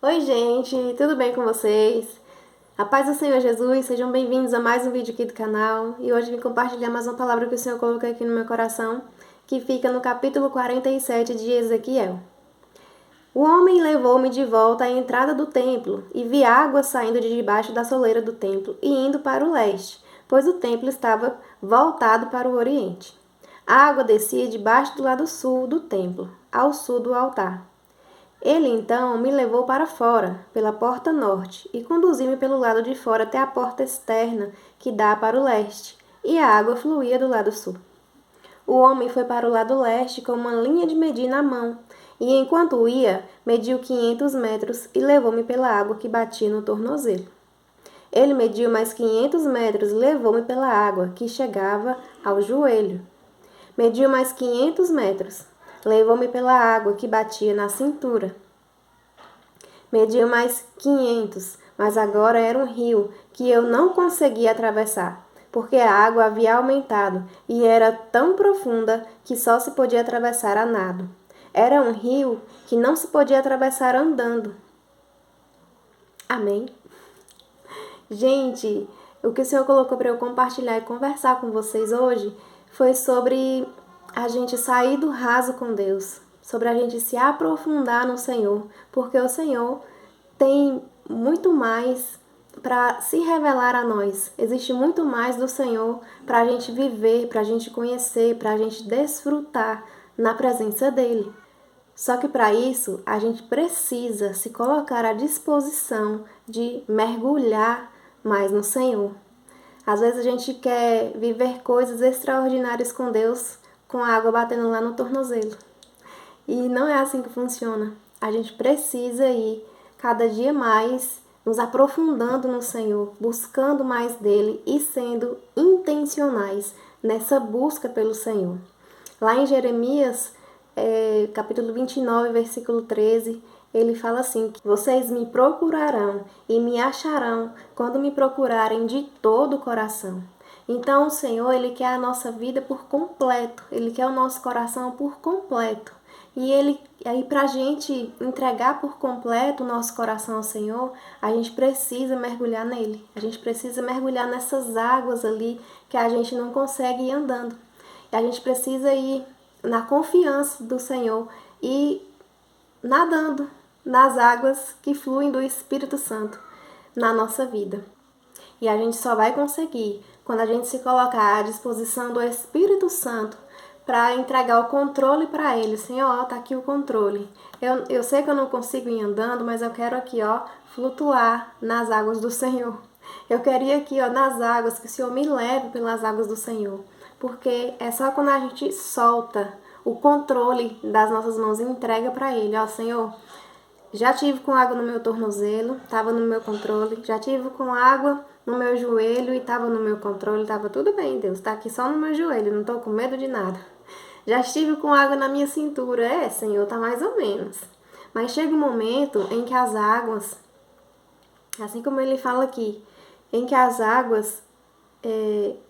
Oi, gente, tudo bem com vocês? A paz do Senhor Jesus, sejam bem-vindos a mais um vídeo aqui do canal. E hoje vim compartilhar mais uma palavra que o Senhor colocou aqui no meu coração, que fica no capítulo 47 de Ezequiel. O homem levou-me de volta à entrada do templo e vi água saindo de debaixo da soleira do templo e indo para o leste, pois o templo estava voltado para o oriente. A água descia debaixo do lado sul do templo, ao sul do altar. Ele então me levou para fora, pela porta norte, e conduziu-me pelo lado de fora até a porta externa, que dá para o leste, e a água fluía do lado sul. O homem foi para o lado leste com uma linha de medir na mão, e enquanto ia, mediu 500 metros e levou-me pela água que batia no tornozelo. Ele mediu mais 500 metros e levou-me pela água que chegava ao joelho. Mediu mais 500 metros. Levou-me pela água que batia na cintura. Mediu mais 500, mas agora era um rio que eu não conseguia atravessar, porque a água havia aumentado e era tão profunda que só se podia atravessar a nado. Era um rio que não se podia atravessar andando. Amém? Gente, o que o Senhor colocou para eu compartilhar e conversar com vocês hoje foi sobre a gente sair do raso com Deus, sobre a gente se aprofundar no Senhor, porque o Senhor tem muito mais para se revelar a nós. Existe muito mais do Senhor para a gente viver, para a gente conhecer, para a gente desfrutar na presença dEle. Só que para isso a gente precisa se colocar à disposição de mergulhar mais no Senhor. Às vezes a gente quer viver coisas extraordinárias com Deus com a água batendo lá no tornozelo. E não é assim que funciona. A gente precisa ir cada dia mais nos aprofundando no Senhor, buscando mais dele e sendo intencionais nessa busca pelo Senhor. Lá em Jeremias, capítulo 29, versículo 13, ele fala assim: vocês me procurarão e me acharão quando me procurarem de todo o coração. Então o Senhor, ele quer a nossa vida por completo, ele quer o nosso coração por completo. E aí para a gente entregar por completo o nosso coração ao Senhor, a gente precisa mergulhar nele. A gente precisa mergulhar nessas águas ali que a gente não consegue ir andando. E a gente precisa ir na confiança do Senhor e nadando nas águas que fluem do Espírito Santo na nossa vida. E a gente só vai conseguir quando a gente se colocar à disposição do Espírito Santo para entregar o controle para ele. Senhor, tá aqui o controle. Eu sei que eu não consigo ir andando, mas eu quero aqui, flutuar nas águas do Senhor. Eu quero ir aqui, nas águas, que o Senhor me leve pelas águas do Senhor. Porque é só quando a gente solta o controle das nossas mãos e entrega para ele. Senhor, já tive com água no meu tornozelo, estava no meu controle. Já tive com água no meu joelho e estava no meu controle. Estava tudo bem, Deus. Está aqui só no meu joelho, não estou com medo de nada. Já estive com água na minha cintura. Senhor, tá mais ou menos. Mas chega um momento em que as águas, assim como ele fala aqui, em que as águas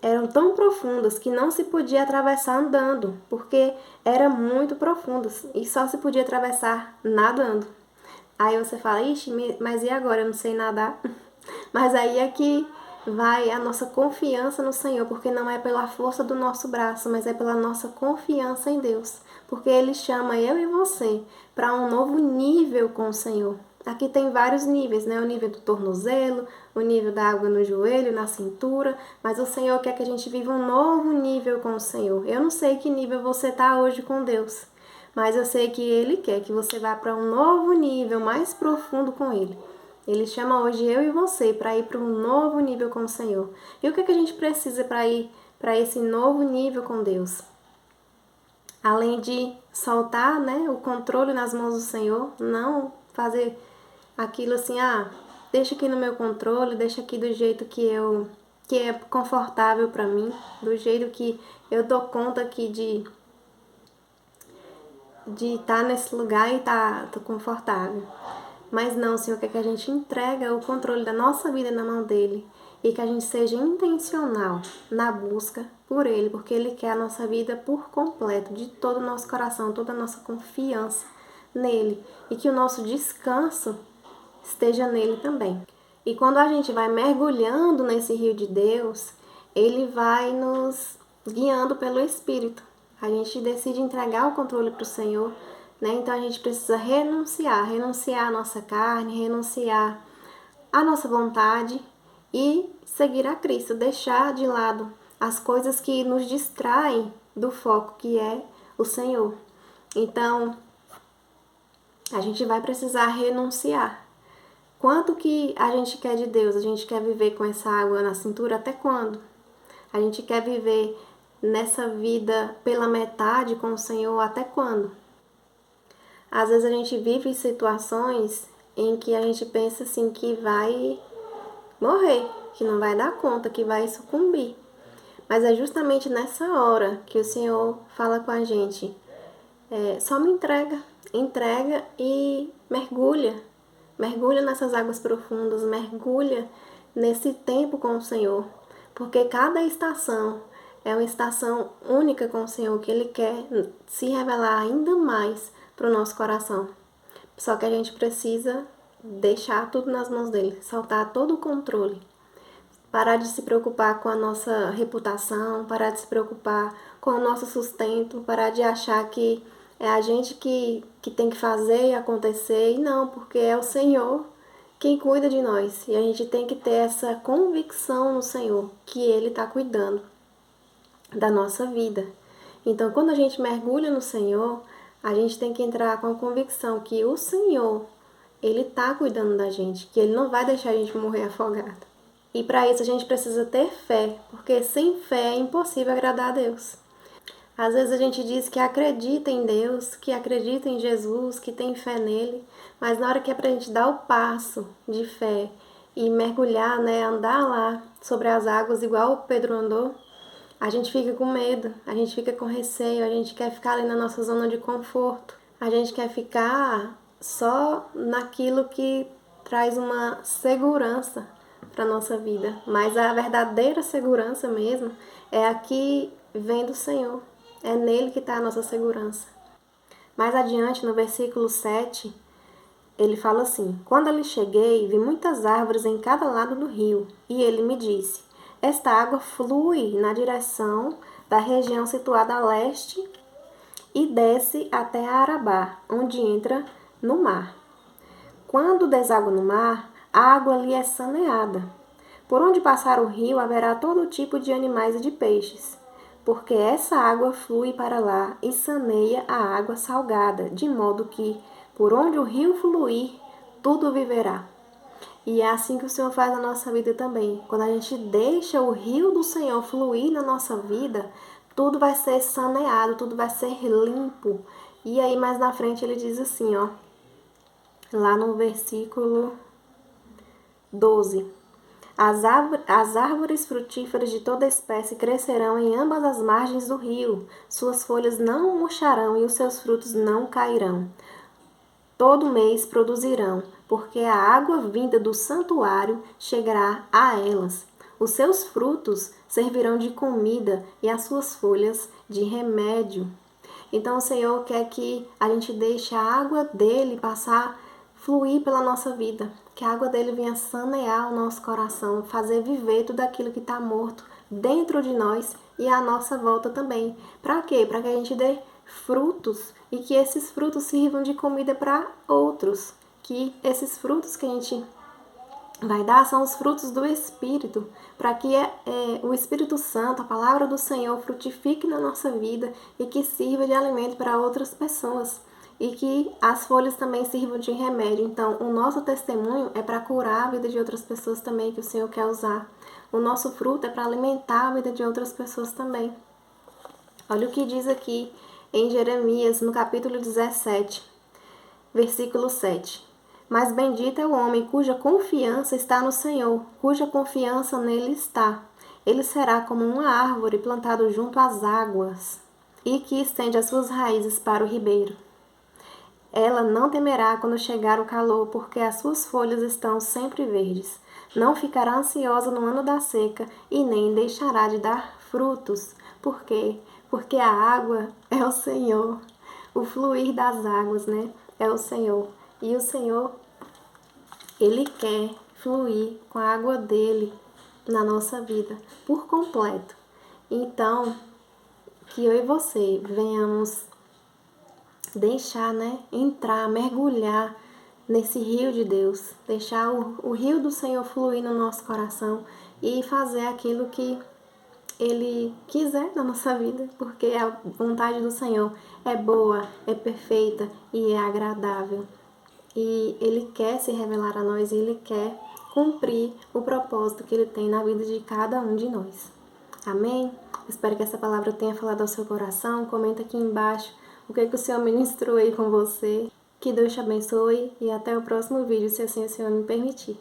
eram tão profundas que não se podia atravessar andando, porque eram muito profundas e só se podia atravessar nadando. Aí você fala, ixi, mas e agora? Eu não sei nadar. Mas aí é que vai a nossa confiança no Senhor, porque não é pela força do nosso braço, mas é pela nossa confiança em Deus. Porque Ele chama eu e você para um novo nível com o Senhor. Aqui tem vários níveis, né? O nível do tornozelo, o nível da água no joelho, na cintura, mas o Senhor quer que a gente viva um novo nível com o Senhor. Eu não sei que nível você está hoje com Deus, mas eu sei que Ele quer que você vá para um novo nível, mais profundo com Ele. Ele chama hoje eu e você para ir para um novo nível com o Senhor. E o que a gente precisa para ir para esse novo nível com Deus? Além de soltar, né, o controle nas mãos do Senhor, não fazer aquilo assim, deixa aqui no meu controle, deixa aqui do jeito que é confortável para mim, do jeito que eu dou conta aqui de estar nesse lugar e tô confortável. Mas não, Senhor, quer que a gente entrega o controle da nossa vida na mão dele e que a gente seja intencional na busca por ele, porque ele quer a nossa vida por completo, de todo o nosso coração, toda a nossa confiança nele, e que o nosso descanso esteja nele também. E quando a gente vai mergulhando nesse rio de Deus, ele vai nos guiando pelo Espírito. A gente decide entregar o controle para o Senhor, né? Então a gente precisa renunciar a nossa carne, renunciar a nossa vontade e seguir a Cristo, deixar de lado as coisas que nos distraem do foco que é o Senhor. Então, a gente vai precisar renunciar. Quanto que a gente quer de Deus? A gente quer viver com essa água na cintura até quando? A gente quer viver nessa vida pela metade com o Senhor até quando? Às vezes a gente vive em situações em que a gente pensa assim que vai morrer, que não vai dar conta, que vai sucumbir. Mas é justamente nessa hora que o Senhor fala com a gente, só me entrega e mergulha nessas águas profundas, mergulha nesse tempo com o Senhor, porque cada estação é uma estação única com o Senhor, que Ele quer se revelar ainda mais para o nosso coração. Só que a gente precisa deixar tudo nas mãos dele, soltar todo o controle. Parar de se preocupar com a nossa reputação, parar de se preocupar com o nosso sustento, parar de achar que é a gente que tem que fazer e acontecer, e não, porque é o Senhor quem cuida de nós. E a gente tem que ter essa convicção no Senhor, que Ele está cuidando da nossa vida. Então, quando a gente mergulha no Senhor, a gente tem que entrar com a convicção que o Senhor, Ele está cuidando da gente, que Ele não vai deixar a gente morrer afogado. E para isso a gente precisa ter fé, porque sem fé é impossível agradar a Deus. Às vezes a gente diz que acredita em Deus, que acredita em Jesus, que tem fé nele, mas na hora que é pra gente dar o passo de fé e mergulhar, né, andar lá sobre as águas igual o Pedro andou, a gente fica com medo, a gente fica com receio, a gente quer ficar ali na nossa zona de conforto, a gente quer ficar só naquilo que traz uma segurança para nossa vida, mas a verdadeira segurança mesmo é a que vem do Senhor. É nele que está a nossa segurança. Mais adiante, no versículo 7, ele fala assim: Quando ali cheguei, vi muitas árvores em cada lado do rio, e ele me disse: Esta água flui na direção da região situada a leste e desce até a Arabá, onde entra no mar. Quando deságua no mar, a água ali é saneada. Por onde passar o rio haverá todo tipo de animais e de peixes, porque essa água flui para lá e saneia a água salgada, de modo que, por onde o rio fluir, tudo viverá. E é assim que o Senhor faz na nossa vida também. Quando a gente deixa o rio do Senhor fluir na nossa vida, tudo vai ser saneado, tudo vai ser limpo. E aí mais na frente ele diz assim, ó, lá no versículo 12. As árvores frutíferas de toda espécie crescerão em ambas as margens do rio. Suas folhas não murcharão e os seus frutos não cairão. Todo mês produzirão, porque a água vinda do santuário chegará a elas. Os seus frutos servirão de comida e as suas folhas de remédio. Então o Senhor quer que a gente deixe a água dele fluir pela nossa vida, que a água dele venha sanear o nosso coração, fazer viver tudo aquilo que está morto dentro de nós e à nossa volta também. Para quê? Para que a gente dê frutos e que esses frutos sirvam de comida para outros, que esses frutos que a gente vai dar são os frutos do Espírito, para que o Espírito Santo, a palavra do Senhor, frutifique na nossa vida e que sirva de alimento para outras pessoas. E que as folhas também sirvam de remédio. Então, o nosso testemunho é para curar a vida de outras pessoas também, que o Senhor quer usar. O nosso fruto é para alimentar a vida de outras pessoas também. Olha o que diz aqui em Jeremias, no capítulo 17, versículo 7. Mas bendito é o homem cuja confiança está no Senhor, cuja confiança nele está. Ele será como uma árvore plantada junto às águas e que estende as suas raízes para o ribeiro. Ela não temerá quando chegar o calor, porque as suas folhas estão sempre verdes. Não ficará ansiosa no ano da seca e nem deixará de dar frutos. Por quê? Porque a água é o Senhor. O fluir das águas, né? É o Senhor. E o Senhor, Ele quer fluir com a água dele na nossa vida por completo. Então, que eu e você venhamos deixar, entrar, mergulhar nesse rio de Deus, deixar o rio do Senhor fluir no nosso coração e fazer aquilo que Ele quiser na nossa vida, porque a vontade do Senhor é boa, é perfeita e é agradável. E Ele quer se revelar a nós e Ele quer cumprir o propósito que Ele tem na vida de cada um de nós. Amém? Espero que essa palavra tenha falado ao seu coração. Comenta aqui embaixo o que o Senhor ministrou aí com você. Que Deus te abençoe e até o próximo vídeo, se assim o Senhor me permitir.